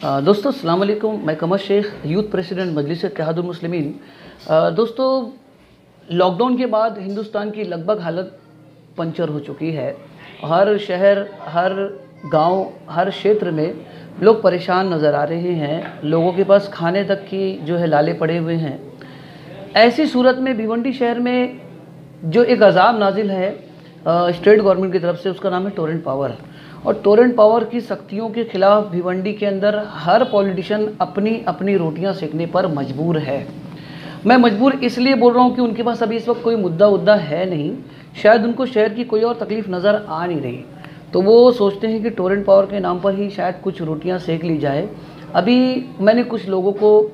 दोस्तों अस्सलाम वालेकुम। मैं कमर शेख, यूथ प्रेसिडेंट मजलिस इत्तेहादुल मुस्लिमीन। दोस्तों, लॉकडाउन के बाद हिंदुस्तान की लगभग हालत पंचर हो चुकी है। हर शहर, हर गांव, हर क्षेत्र में लोग परेशान नज़र आ रहे हैं। लोगों के पास खाने तक की जो है लाले पड़े हुए हैं। ऐसी सूरत में भिवंडी शहर में जो एक अज़ाब नाजिल है स्टेट गवर्नमेंट की तरफ से, उसका नाम है टोरेंट पावर। और टोरेंट पावर की सख्तियों के खिलाफ भिवंडी के अंदर हर पॉलिटिशियन अपनी अपनी रोटियां सेकने पर मजबूर है। मैं मजबूर इसलिए बोल रहा हूं कि उनके पास अभी इस वक्त कोई मुद्दा है नहीं। शायद उनको शहर की कोई और तकलीफ़ नज़र आ नहीं रही, तो वो सोचते हैं कि टोरेंट पावर के नाम पर ही शायद कुछ रोटियां सेक ली जाए। अभी मैंने कुछ लोगों को,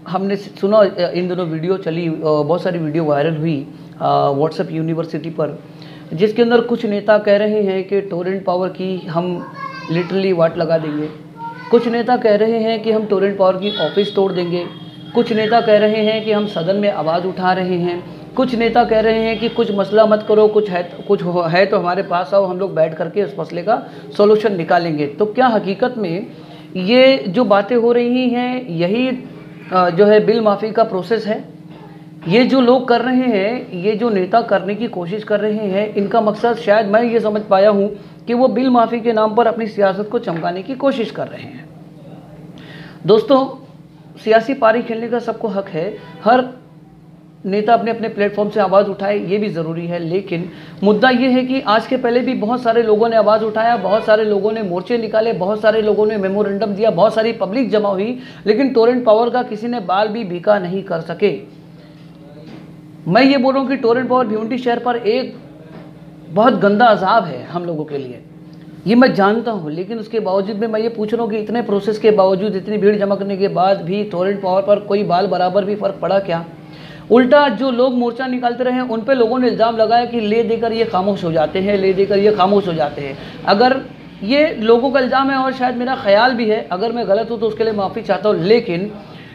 हमने सुना इन दिनों वीडियो चली, बहुत सारी वीडियो वायरल हुई व्हाट्सएप यूनिवर्सिटी पर, जिसके अंदर कुछ नेता कह रहे हैं कि टोरेंट पावर की हम लिटरली वाट लगा देंगे। कुछ नेता कह रहे हैं कि हम टोरेंट पावर की ऑफिस तोड़ देंगे। कुछ नेता कह रहे हैं कि हम सदन में आवाज़ उठा रहे हैं। कुछ नेता कह रहे हैं कि कुछ मसला मत करो, कुछ है तो हमारे पास आओ, हम लोग बैठ करके उस मसले का सोल्यूशन निकालेंगे। तो क्या हकीकत में ये जो बातें हो रही हैं, यही जो है बिल माफ़ी का प्रोसेस है? ये जो लोग कर रहे हैं, ये जो नेता करने की कोशिश कर रहे हैं, इनका मकसद शायद मैं ये समझ पाया हूँ कि वो बिल माफ़ी के नाम पर अपनी सियासत को चमकाने की कोशिश कर रहे हैं। दोस्तों, सियासी पारी खेलने का सबको हक है। हर नेता अपने अपने प्लेटफॉर्म से आवाज़ उठाए, ये भी ज़रूरी है। लेकिन मुद्दा ये है कि आज के पहले भी बहुत सारे लोगों ने आवाज़ उठाया, बहुत सारे लोगों ने मोर्चे निकाले, बहुत सारे लोगों ने मेमोरेंडम दिया, बहुत सारी पब्लिक जमा हुई, लेकिन टोरेंट पावर का किसी ने बाल भी भीका नहीं कर सके। मैं ये बोल रहा हूँ कि टोरेंट पावर भिवंडी शहर पर एक बहुत गंदा अजाब है हम लोगों के लिए, ये मैं जानता हूँ। लेकिन उसके बावजूद भी मैं ये पूछ रहा हूँ कि इतने प्रोसेस के बावजूद, इतनी भीड़ जमा करने के बाद भी टोरेंट पावर पर कोई बाल बराबर भी फ़र्क पड़ा क्या? उल्टा जो लोग मोर्चा निकालते रहे, उन पे लोगों ने इल्ज़ाम लगाया कि ले देकर ये खामोश हो जाते हैं, ले देकर ये खामोश हो जाते हैं। अगर ये लोगों का इल्ज़ाम है और शायद मेरा ख्याल भी है, अगर मैं गलत हूँ तो उसके लिए माफ़ी चाहता हूँ। लेकिन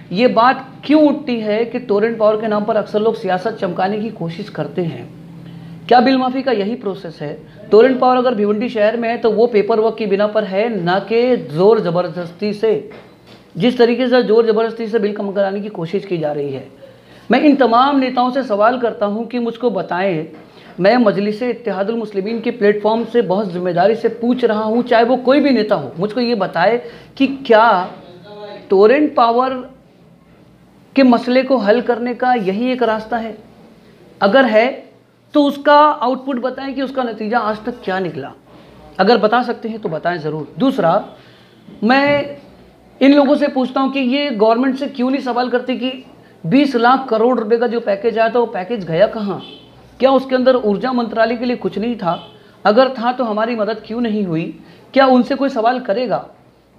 ये बात क्यों उठती है कि टोरेंट पावर के नाम पर अक्सर लोग सियासत चमकाने की कोशिश करते हैं? क्या बिल माफ़ी का यही प्रोसेस है? टोरेंट पावर अगर भिवंडी शहर में है तो वो पेपर वर्क की बिना पर है, ना कि ज़ोर ज़बरदस्ती से। जिस तरीके से ज़ोर ज़बरदस्ती से बिल कम कराने की कोशिश की जा रही है, मैं इन तमाम नेताओं से सवाल करता हूं कि मुझको बताएं। मैं मजलिस इत्तेहादुल मुस्लिमीन के प्लेटफॉर्म से बहुत जिम्मेदारी से पूछ रहा हूं, चाहे वो कोई भी नेता हो, मुझको ये बताए कि क्या टोरेंट पावर के मसले को हल करने का यही एक रास्ता है? अगर है तो उसका आउटपुट बताएं कि उसका नतीजा आज तक क्या निकला। अगर बता सकते हैं तो बताएं ज़रूर। दूसरा, मैं इन लोगों से पूछता हूं कि ये गवर्नमेंट से क्यों नहीं सवाल करते कि 20 लाख करोड़ रुपए का जो पैकेज आया था, वो पैकेज गया कहाँ? क्या उसके अंदर ऊर्जा मंत्रालय के लिए कुछ नहीं था? अगर था तो हमारी मदद क्यों नहीं हुई? क्या उनसे कोई सवाल करेगा?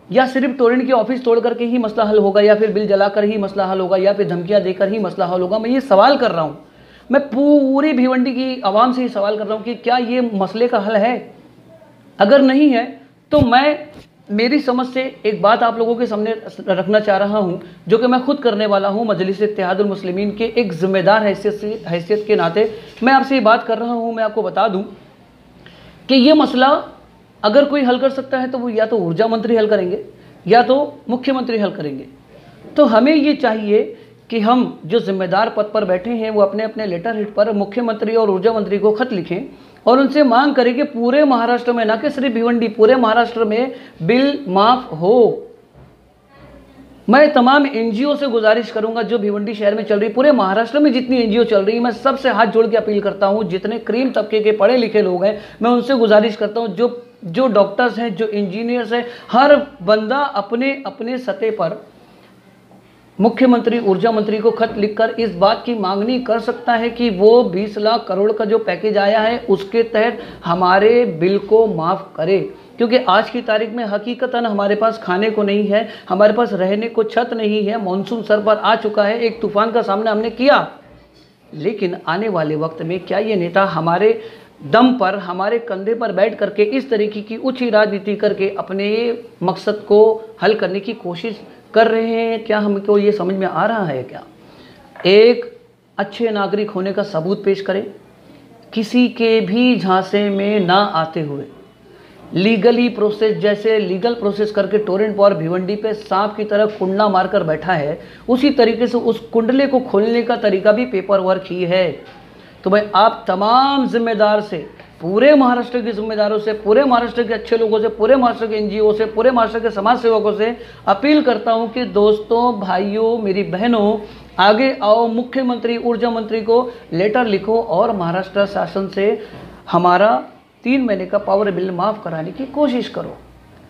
या सिर्फ टोरेंट की ऑफिस तोड़ करके ही मसला हल होगा, या फिर बिल जलाकर ही मसला हल होगा, या फिर धमकियां देकर ही मसला हल होगा? मैं ये सवाल कर रहा हूँ, मैं पूरी भिवंडी की आवाम से ही सवाल कर रहा हूँ कि क्या ये मसले का हल है? अगर नहीं है तो मैं मेरी समझ से एक बात आप लोगों के सामने रखना चाह रहा हूं, जो कि मैं खुद करने वाला हूं। मजलिस इत्तेहादुल मुस्लिमीन के एक जिम्मेदार हैसियत के नाते मैं आपसे ये बात कर रहा हूं। मैं आपको बता दूं कि ये मसला अगर कोई हल कर सकता है तो वो या तो ऊर्जा मंत्री हल करेंगे या तो मुख्यमंत्री हल करेंगे। तो हमें ये चाहिए कि हम जो जिम्मेदार पद पर बैठे हैं वो अपने अपने लेटर हेड पर मुख्यमंत्री और ऊर्जा मंत्री को खत लिखें और उनसे मांग करें कि पूरे महाराष्ट्र में, ना कि सिर्फ भिवंडी, पूरे महाराष्ट्र में बिल माफ हो। मैं तमाम एनजीओ से गुजारिश करूंगा जो भिवंडी शहर में चल रही, पूरे महाराष्ट्र में जितनी एनजीओ चल रही है, मैं सबसे हाथ जोड़ के अपील करता हूं, जितने क्रीम तबके के पढ़े लिखे लोग हैं, मैं उनसे गुजारिश करता हूं, जो डॉक्टर्स हैं, जो इंजीनियर्स हैं, हर बंदा अपने अपने सतह पर मुख्यमंत्री, ऊर्जा मंत्री को खत लिखकर इस बात की मांगनी कर सकता है कि वो 20 लाख करोड़ का जो पैकेज आया है उसके तहत हमारे बिल को माफ़ करे। क्योंकि आज की तारीख में हकीकतन हमारे पास खाने को नहीं है, हमारे पास रहने को छत नहीं है, मानसून सर पर आ चुका है, एक तूफान का सामना हमने किया। लेकिन आने वाले वक्त में क्या ये नेता हमारे दम पर, हमारे कंधे पर बैठ करके इस तरीके की ऊंची राजनीति करके अपने मकसद को हल करने की कोशिश कर रहे हैं? क्या हमको ये समझ में आ रहा है? क्या एक अच्छे नागरिक होने का सबूत पेश करें, किसी के भी झांसे में ना आते हुए, लीगली प्रोसेस, जैसे लीगल प्रोसेस करके टोरेंट पावर भिवंडी पे सांप की तरह कुंडला मारकर बैठा है, उसी तरीके से उस कुंडले को खोलने का तरीका भी पेपर वर्क ही है। तो भाई आप तमाम जिम्मेदार से, पूरे महाराष्ट्र के जिम्मेदारों से, पूरे महाराष्ट्र के अच्छे लोगों से, पूरे महाराष्ट्र के एनजीओ से, पूरे महाराष्ट्र के समाज सेवकों से अपील करता हूं कि दोस्तों, भाइयों, मेरी बहनों, आगे आओ, मुख्यमंत्री, ऊर्जा मंत्री को लेटर लिखो और महाराष्ट्र शासन से हमारा 3 महीने का पावर बिल माफ़ कराने की कोशिश करो।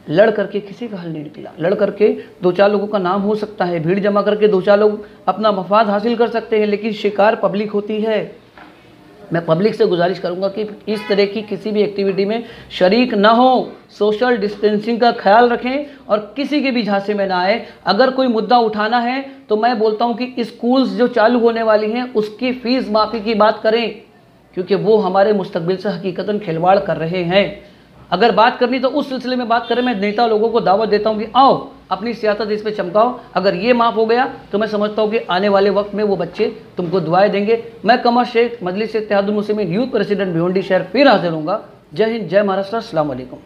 लड़ करके किसी का हल नहीं निकला। लड़ करके 2-4 लोगों का नाम हो सकता है, भीड़ जमा करके 2-4 लोग अपना मफाद हासिल कर सकते हैं, लेकिन शिकार पब्लिक होती है। मैं पब्लिक से गुजारिश करूंगा कि इस तरह की किसी भी एक्टिविटी में शरीक ना हो, सोशल डिस्टेंसिंग का ख्याल रखें और किसी के भी झांसे में ना आए। अगर कोई मुद्दा उठाना है तो मैं बोलता हूं कि स्कूल्स जो चालू होने वाली हैं उसकी फीस माफ़ी की बात करें, क्योंकि वो हमारे मुस्तकबिल से हकीकतन खिलवाड़ कर रहे हैं। अगर बात करनी तो उस सिलसिले में बात करें। मैं नेता लोगों को दावत देता हूं कि आओ अपनी सियासत इस पे चमकाओ। अगर ये माफ़ हो गया तो मैं समझता हूं कि आने वाले वक्त में वो बच्चे तुमको दुआएं देंगे। मैं कमर शेख, मजलिस इत्तेहादुल मुस्लिमीन यूथ प्रेसिडेंट भिवंडी शहर, फिर हाजिर होऊंगा। जय हिंद, जय महाराष्ट्र, अस्सलाम वालेकुम।